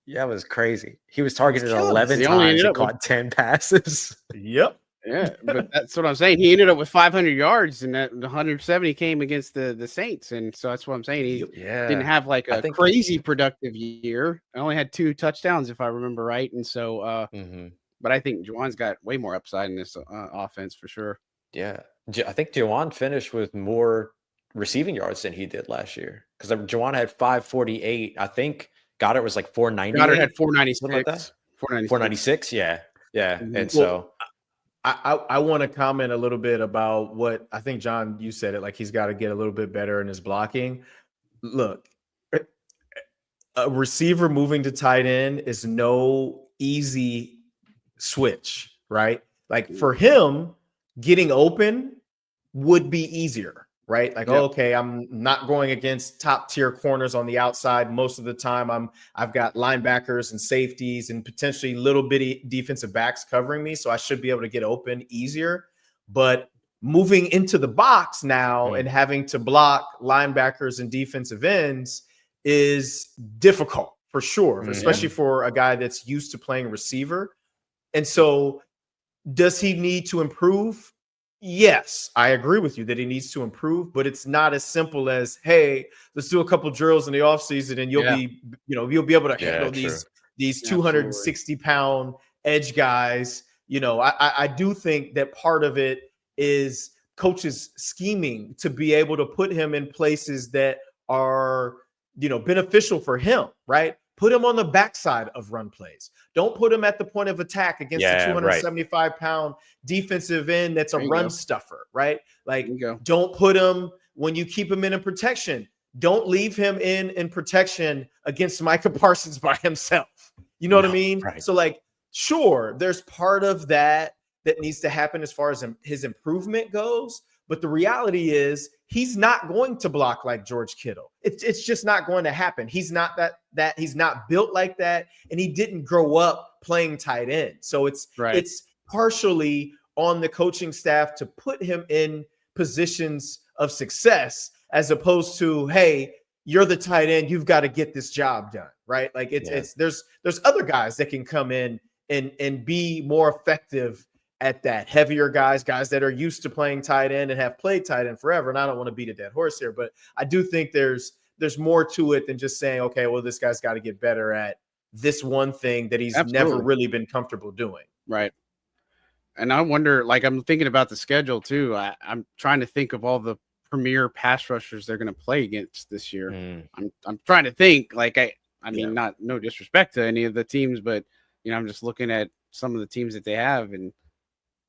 Yeah, it was crazy. He was targeted killing us. 11 He only times ended and up with- caught 10 passes. Yep. Yeah, but that's what I'm saying. He ended up with 500 yards, and that 170 came against the Saints, and so that's what I'm saying. He Yeah, didn't have like I a think- crazy productive year. I only had 2 touchdowns, if I remember right, and so. But I think Juwan's got way more upside in this offense for sure. Yeah, I think Juwan finished with more receiving yards than he did last year because Juwan had 548. I think Goddard was like 490. Goddard had 496. Something like that? 496. 496. Yeah. Mhm. And Well, so I want to comment a little bit about what I think, John, you said it, like he's got to get a little bit better in his blocking. Look, a receiver moving to tight end is no easy switch, right? Like for him, getting open would be easier, right? Like, Yep. okay, I'm not going against top tier corners on the outside. Most of the time I've got linebackers and safeties and potentially little bitty defensive backs covering me. So I should be able to get open easier. But moving into the box now and having to block linebackers and defensive ends is difficult for sure, especially for a guy that's used to playing receiver. And so does he need to improve? Yes, I agree with you that he needs to improve, but it's not as simple as, hey, let's do a couple drills in the offseason and you'll be able to handle these 260-pound edge guys. I do think that part of it is coaches scheming to be able to put him in places that are, beneficial for him, right? Put him on the backside of run plays. Don't put him at the point of attack against the 275-pound defensive end that's a run stuffer, right? Like, don't put him when you keep him in protection. Don't leave him in protection against Micah Parsons by himself. You know what I mean? Right. So, like, sure, there's part of that needs to happen as far as his improvement goes. But the reality is he's not going to block like George Kittle. It's just not going to happen. He's not that he's not built like that. And he didn't grow up playing tight end. So it's partially on the coaching staff to put him in positions of success as opposed to, hey, you're the tight end. You've got to get this job done. Right. Like there's other guys that can come in and be more effective at that. Heavier guys that are used to playing tight end and have played tight end forever. And I don't want to beat a dead horse here, but I do think there's more to it than just saying, okay, well, this guy's got to get better at this one thing that he's never really been comfortable doing. Right. And I wonder, like, I'm thinking about the schedule too. I'm trying to think of all the premier pass rushers they're going to play against this year. I'm trying to think, like, I mean, no disrespect to any of the teams, but I'm just looking at some of the teams that they have, and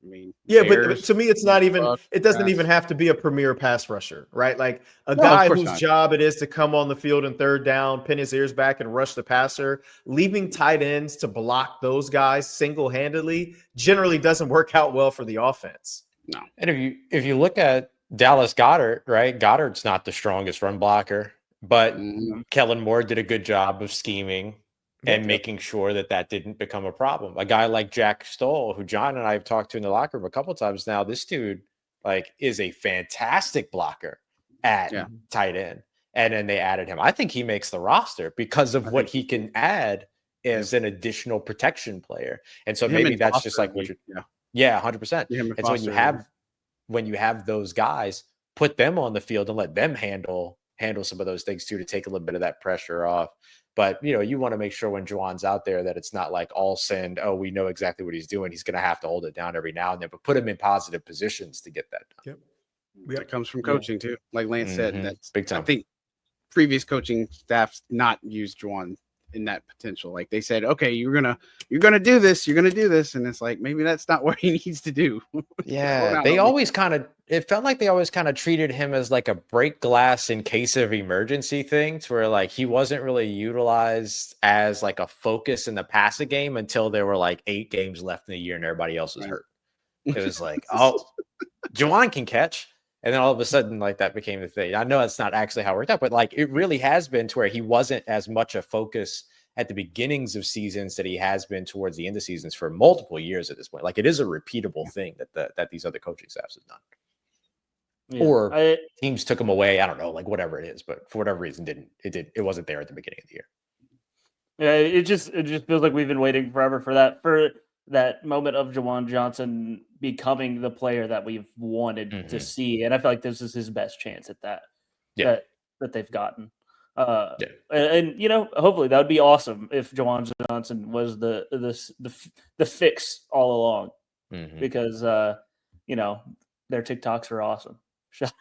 I mean, but to me, it's not even, it doesn't even have to be a premier pass rusher, right? Like a guy whose job it is to come on the field in third down, pin his ears back and rush the passer. Leaving tight ends to block those guys single-handedly generally doesn't work out well for the offense. No. And if you look at Dallas Goedert, right? Goddard's not the strongest run blocker, but Kellen Moore did a good job of scheming and making sure that didn't become a problem. A guy like Jack Stoll, who John and I have talked to in the locker room a couple of times now, this dude is a fantastic blocker at tight end. And then they added him. I think he makes the roster because of what he can add as an additional protection player. And so maybe that's just like what you're 100%. And so when you have those guys, put them on the field and let them handle some of those things too, to take a little bit of that pressure off. But, you want to make sure when Juwan's out there that it's not like all send, oh, we know exactly what he's doing. He's going to have to hold it down every now and then, but put him in positive positions to get that done. That comes from coaching too. Like Lance said, that's big time. I think previous coaching staffs not used Juwan in that potential. Like they said, okay, you're gonna do this, and it's like maybe that's not what he needs to do. Yeah, it felt like they always kind of treated him as like a break glass in case of emergency thing, to where like he wasn't really utilized as like a focus in the passing game until there were like 8 games left in the year and everybody else was hurt. It was like, oh, Juwan can catch. And then all of a sudden, like, that became the thing. I know that's not actually how it worked out, but like, it really has been to where he wasn't as much a focus at the beginnings of seasons that he has been towards the end of seasons for multiple years at this point. Like, it is a repeatable thing that these other coaching staffs have done. Yeah. Or teams took him away. I don't know, like, whatever it is, but for whatever reason, it wasn't there at the beginning of the year. Yeah, it just feels like we've been waiting forever for that moment of Juwan Johnson becoming the player that we've wanted to see, and I feel like this is his best chance at that. Yeah. That they've gotten. And you know, hopefully that would be awesome if Juwan Johnson was the fix all along, because you know, their TikToks are awesome. Shout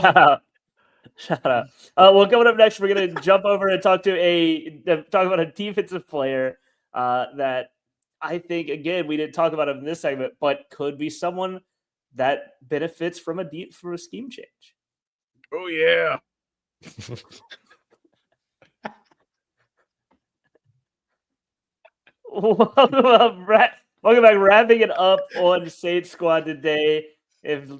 out. Well, coming up next, we're going to jump over and talk about a defensive player that I think, again, we didn't talk about him in this segment, but could be someone that benefits from a scheme change. Oh, yeah. Welcome back. Wrapping it up on Saints Squad today. If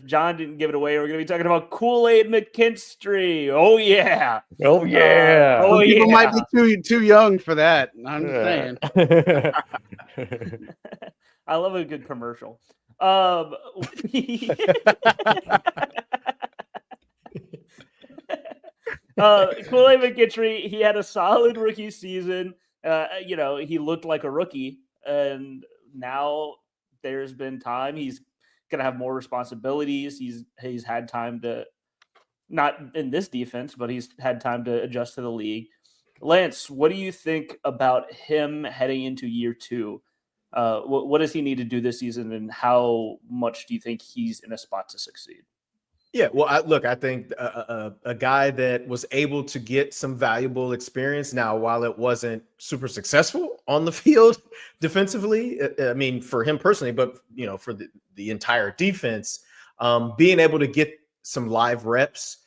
John didn't give it away, we're going to be talking about Kool-Aid McKinstry. Oh, yeah. Oh, yeah. People might be too young for that. I'm just saying. I love a good commercial. Kool-Aid McKinstry, he had a solid rookie season. You know, he looked like a rookie, and now there's been time. He's going to have more responsibilities. He's had time to, not in this defense, but he's had time to adjust to the league. Lance, what do you think about him heading into year two? What does he need to do this season, and how much do you think he's in a spot to succeed? Yeah, well, I think a guy that was able to get some valuable experience. Now, while it wasn't super successful on the field defensively, I mean, for him personally, but you know, for the entire defense, being able to get some live reps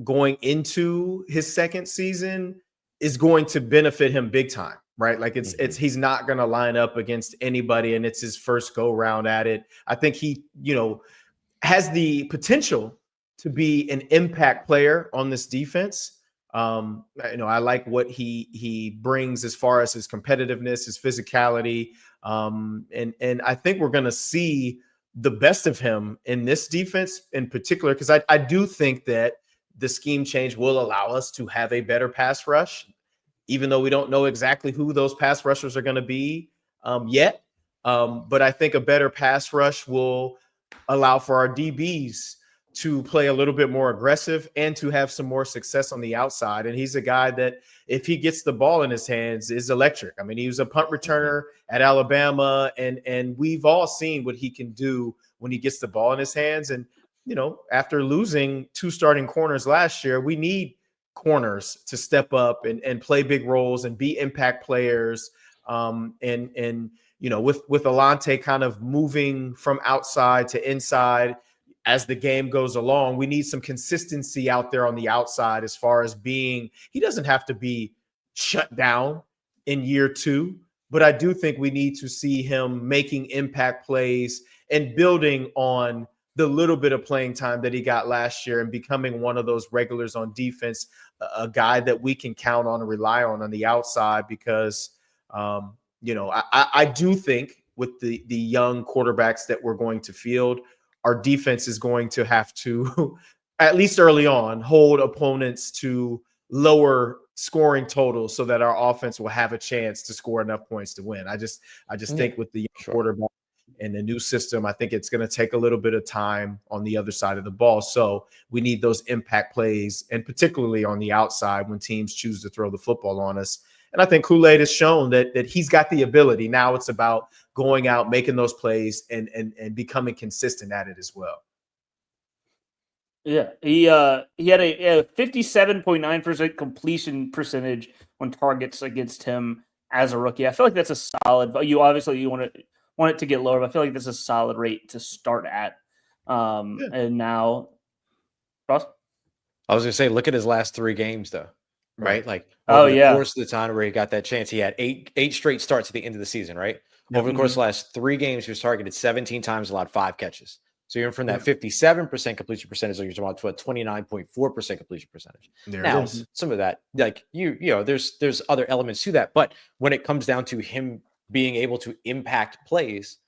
going into his second season is going to benefit him big time, right? Like he's not going to line up against anybody, and it's his first go round at it. I think he, you know, has the potential to be an impact player on this defense. You know, I like what he brings as far as his competitiveness, his physicality, and I think we're going to see the best of him in this defense in particular, because I do think that the scheme change will allow us to have a better pass rush, even though we don't know exactly who those pass rushers are going to be yet. But I think a better pass rush will allow for our DBs to play a little bit more aggressive and to have some more success on the outside. And he's a guy that, if he gets the ball in his hands, is electric. I mean, he was a punt returner at Alabama, and we've all seen what he can do when he gets the ball in his hands. And, you know, after losing 2 starting corners last year, we need corners to step up and play big roles and be impact players. And you know, with Alante kind of moving from outside to inside as the game goes along, we need some consistency out there on the outside as far as being, he doesn't have to be shut down in year 2, but I do think we need to see him making impact plays and building on the little bit of playing time that he got last year and becoming one of those regulars on defense, a guy that we can count on and rely on the outside, because you know, I do think with the young quarterbacks that we're going to field, our defense is going to have to, at least early on, hold opponents to lower scoring totals so that our offense will have a chance to score enough points to win. I just think with the quarterback and the new system, I think it's going to take a little bit of time on the other side of the ball. So we need those impact plays, and particularly on the outside when teams choose to throw the football on us. And I think Kool-Aid has shown that he's got the ability. Now it's about going out, making those plays, and becoming consistent at it as well. Yeah, he had a 57.9% completion percentage on targets against him as a rookie. I feel like that's a solid. You obviously want it to get lower, but I feel like that's a solid rate to start at. And now, Ross? I was going to say, look at his last 3 games, though. Right? Like, over the course of the time where he got that chance, he had eight straight starts at the end of the season, right? Over the course of the last 3 games, he was targeted 17 times, allowed 5 catches. So you're from that 57% completion percentage, you're talking about to a 29.4% completion percentage. Now, some of that, like you know, there's other elements to that, but when it comes down to him being able to impact plays,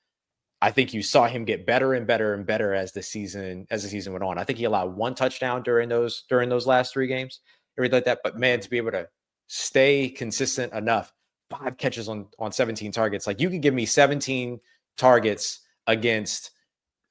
I think you saw him get better and better and better as the season went on. I think he allowed 1 touchdown during those last 3 games, everything like that. But man, to be able to stay consistent enough, 5 catches on 17 targets. Like, you could give me 17 targets against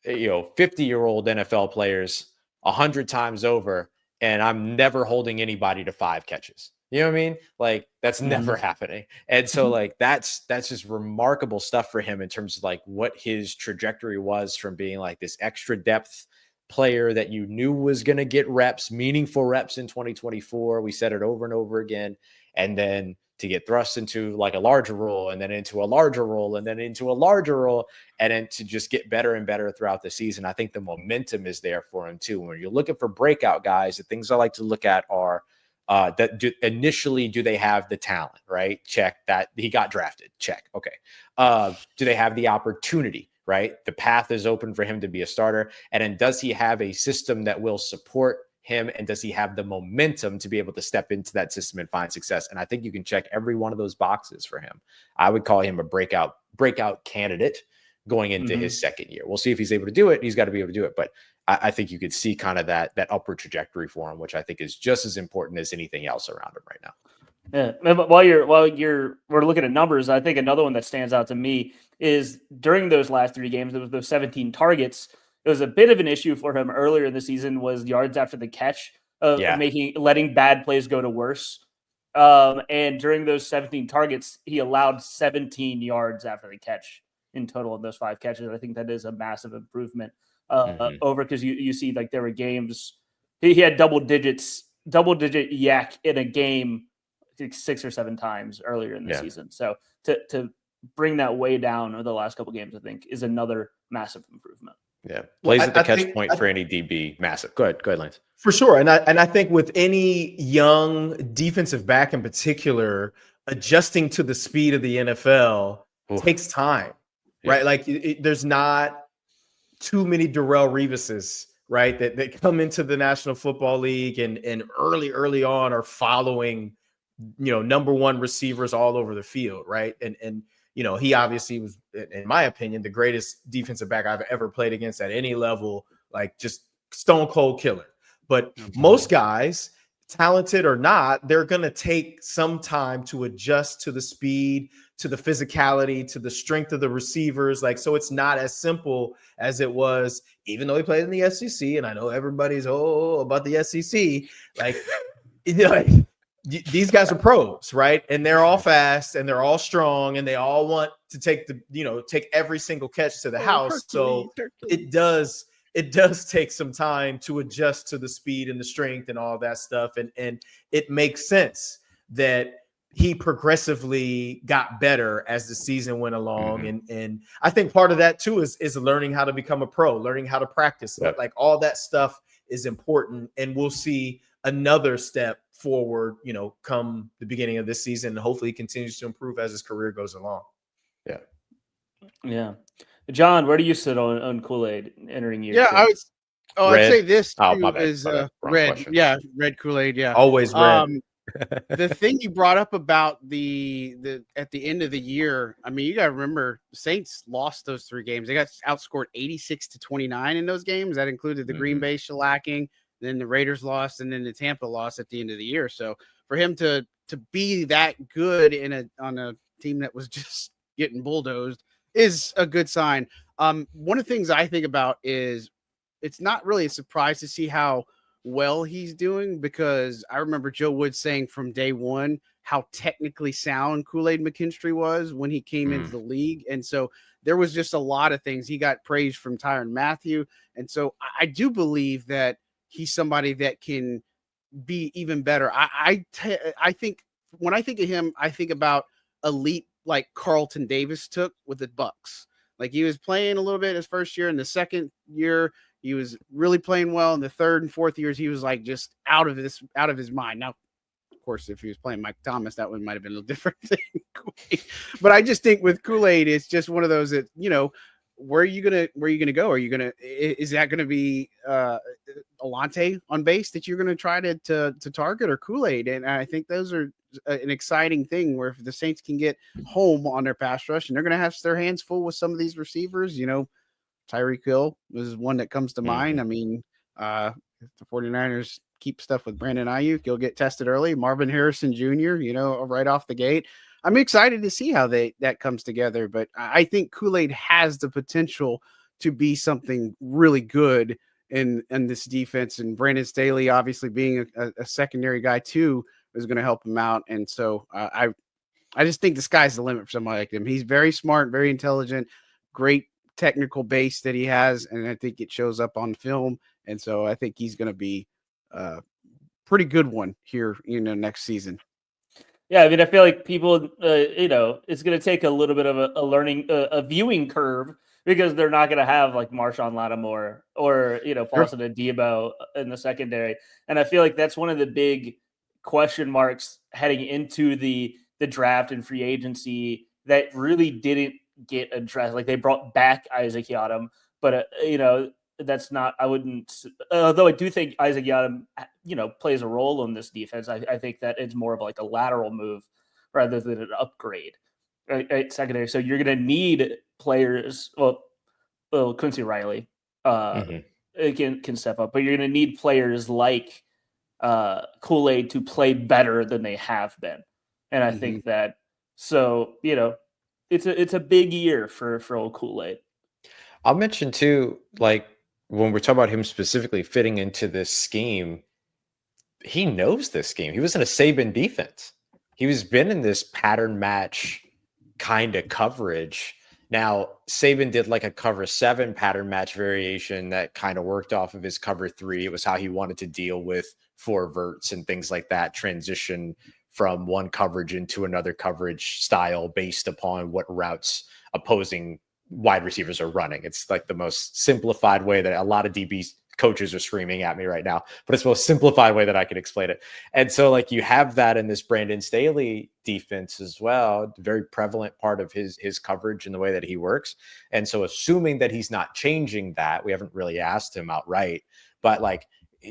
50-year-old NFL players 100 times over, and I'm never holding anybody to 5 catches. You know what I mean? Like, that's never happening. And so like, that's just remarkable stuff for him in terms of like what his trajectory was from being like this extra depth player that you knew was going to get reps, meaningful reps in 2024. We said it over and over again. And then to get thrust into like a larger role, and then into a larger role, and then into a larger role, and then to just get better and better throughout the season. I think the momentum is there for him too. When you're looking for breakout guys, the things I like to look at are initially, do they have the talent, right? Check that. He got drafted. Check. Okay. Do they have the opportunity, right? The path is open for him to be a starter. And then does he have a system that will support him? And does he have the momentum to be able to step into that system and find success? And I think you can check every one of those boxes for him. I would call him a breakout candidate going into his second year. We'll see if he's able to do it. He's got to be able to do it. But I think you could see kind of that upward trajectory for him, which I think is just as important as anything else around him right now. Yeah. We're looking at numbers. I think another one that stands out to me is during those last 3 games, there was those 17 targets. It was a bit of an issue for him earlier in the season was yards after the catch, letting bad plays go to worse. And during those 17 targets, he allowed 17 yards after the catch in total of those 5 catches. I think that is a massive improvement over, because you see like there were games he had double digit yak in a game like 6 or 7 times earlier in the season. So to bring that way down over the last couple games, I think is another massive improvement. Yeah, plays at the catch point for any DB, massive. Go ahead, Lance. For sure, and I think with any young defensive back in particular, adjusting to the speed of the NFL takes time, right? Like there's not too many Darrelle Revises, right, that come into the National Football League and early on are following, number 1 receivers all over the field, right? And he obviously was, in my opinion, the greatest defensive back I've ever played against at any level, like just stone cold killer. But most guys, talented or not, they're going to take some time to adjust to the speed, to the physicality, to the strength of the receivers. Like, so it's not as simple as it was, even though he played in the SEC. And I know everybody's about the SEC. Like, these guys are pros, right? And they're all fast and they're all strong and they all want to take every single catch to the house. So it does take some time to adjust to the speed and the strength and all that stuff. And it makes sense that he progressively got better as the season went along. And I think part of that too is learning how to become a pro, learning how to practice. Yep. Like all that stuff is important. And we'll see another step forward, come the beginning of this season, and hopefully he continues to improve as his career goes along. Yeah. John, where do you sit on Kool-Aid entering year 2? I'd say this is red. Question. Yeah, red Kool-Aid. Yeah, always red. The thing you brought up about the at the end of the year, I mean, you got to remember, Saints lost those 3 games. They got outscored 86-29 in those games. That included the Green Bay shellacking, then the Raiders lost, and then the Tampa lost at the end of the year. So for him to be that good on a team that was just getting bulldozed is a good sign. One of the things I think about is it's not really a surprise to see how well he's doing, because I remember Joe Wood saying from day one how technically sound Kool-Aid McKinstry was when he came into the league. And so there was just a lot of things. He got praise from Tyrann Mathieu. And so I do believe that he's somebody that can be even better. I think when I think of him, I think about elite like Carlton Davis took with the Bucks. Like he was playing a little bit his first year. In the second year, he was really playing well. In the third and fourth years, he was like just out of his mind. Now, of course, if he was playing Mike Thomas, that one might have been a little different thing. But I just think with Kool-Aid, it's just one of those that, where are you gonna go? Is that gonna be Alante on base that you're gonna try to target, or Kool-Aid? And I think those are an exciting thing where if the Saints can get home on their pass rush, and they're gonna have their hands full with some of these receivers. Tyreek Hill is one that comes to mind. I mean, if the 49ers keep stuff with Brandon Ayuk, he'll get tested early. Marvin Harrison Jr., right off the gate. I'm excited to see how that comes together, but I think Kool-Aid has the potential to be something really good in this defense. And Brandon Staley, obviously being a secondary guy too, is going to help him out. And so I just think the sky's the limit for somebody like him. He's very smart, very intelligent, great technical base that he has, and I think it shows up on film. And so I think he's going to be a pretty good one here, next season. Yeah, I mean, I feel like people, it's going to take a little bit of a learning, a viewing curve, because they're not going to have like Marshawn Lattimore or, Paulson and Debo in the secondary. And I feel like that's one of the big question marks heading into the draft and free agency that really didn't get addressed. Like, they brought back Isaac Yiadom, but, that's not, I wouldn't, although I do think Isaac Yiadom, plays a role in this defense. I think that it's more of like a lateral move rather than an upgrade, right? Secondary. So you're going to need players. Well, Quincy Riley can step up, but you're going to need players like Kool-Aid to play better than they have been. And I think that, so, it's a big year for old Kool-Aid. I'll mention too, like, when we're talking about him specifically fitting into this scheme, he knows this scheme. He was in a Saban defense. He's been in this pattern match kind of coverage. Now, Saban did like a cover 7 pattern match variation that kind of worked off of his cover 3. It was how he wanted to deal with 4 verts and things like that, transition from one coverage into another coverage style based upon what routes opposing wide receivers are running. It's like the most simplified way that a lot of DB coaches are screaming at me right now, but it's the most simplified way that I can explain it. And so, like, you have that in this Brandon Staley defense as well, very prevalent part of his coverage and the way that he works. And so, assuming that he's not changing that, we haven't really asked him outright, but like,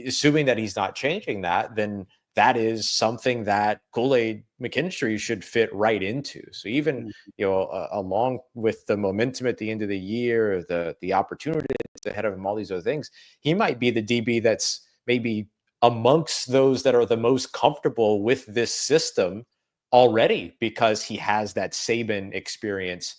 assuming that he's not changing that, then that is something that Kool-Aid McKinstry should fit right into. So even, along with the momentum at the end of the year, the opportunity ahead of him, all these other things, he might be the DB that's maybe amongst those that are the most comfortable with this system already, because he has that Saban experience.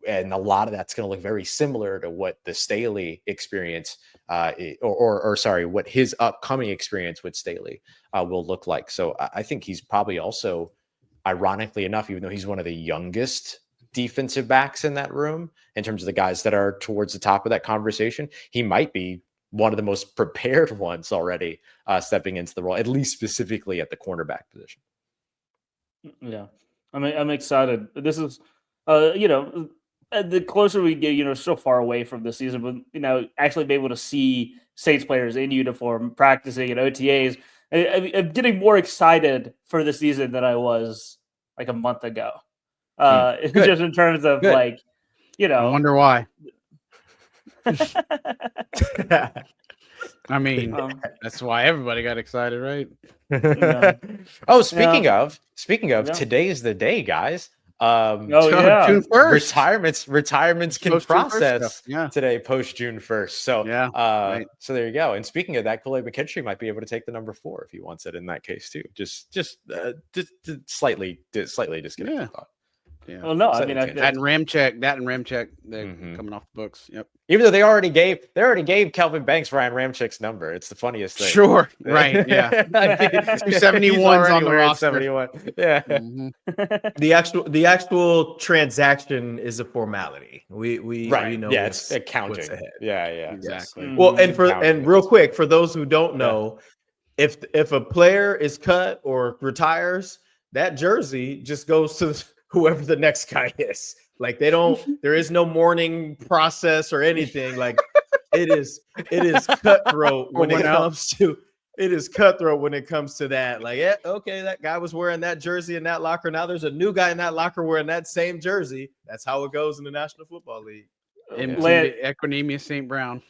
And a lot of that's going to look very similar to what the Staley experience, what his upcoming experience with Staley will look like. So I think he's probably also, ironically enough, even though he's one of the youngest defensive backs in that room, in terms of the guys that are towards the top of that conversation, he might be one of the most prepared ones already stepping into the role, at least specifically at the cornerback position. Yeah, I'm excited. This is, the closer we get, so far away from the season, but, actually be able to see Saints players in uniform practicing at OTAs, I'm getting more excited for the season than I was like a month ago. Just in terms of I wonder why. I mean, that's why everybody got excited, right? Yeah. Oh, speaking of, today is the day, guys. June 1st. Retirements can process yeah. today post June 1st. So right. So there you go. And speaking of that, Kool-Aid McKinstry might be able to take the number 4 if he wants it in that case too. Just slightly disconnected thought. Yeah. Well, no, I mean, that and Ramczyk, they're coming off the books. Yep. Even though they already gave Kelvin Banks Ryan Ramczyk's number. It's the funniest thing. Sure. Right. Yeah. 271's on the roster. 71. Yeah. The actual transaction is a formality. We know. Yeah, it's accounting. Yeah. Exactly. Yes. Well, and real quick, for those who don't know, if a player is cut or retires, that jersey just goes to whoever the next guy is. Like, there is no mourning process or anything. Like, it is cutthroat when it comes to that. Like, okay, that guy was wearing that jersey in that locker. Now there's a new guy in that locker wearing that same jersey. That's how it goes in the National Football League. Lance, Equinemius St. Brown.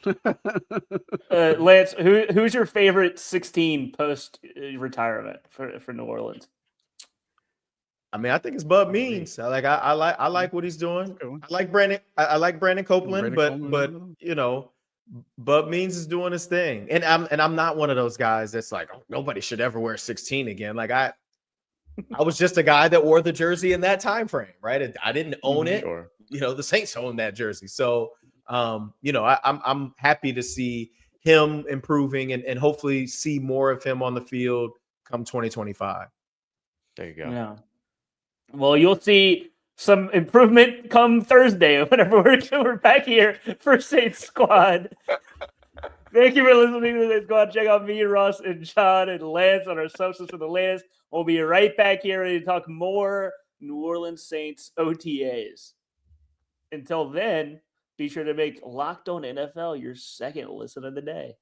Lance, who's your favorite 16 post retirement for New Orleans? I mean, I think it's Bub Means. I like what he's doing. I like Brandon. I like Brandon Copeland, but you know, Bub Means is doing his thing. And I'm not one of those guys that's like, oh, nobody should ever wear 16 again. Like I was just a guy that wore the jersey in that time frame, right? I didn't own it. Sure. You know, the Saints own that jersey. So you know, I'm happy to see him improving and hopefully see more of him on the field come 2025. There you go. Yeah. Well, you'll see some improvement come Thursday whenever we're back here for Saints Squad. Thank you for listening to the Saints Squad. Check out me, Ross, and John, and Lance on our socials for the latest. We'll be right back here ready to talk more New Orleans Saints OTAs. Until then, be sure to make Locked On NFL your second listen of the day.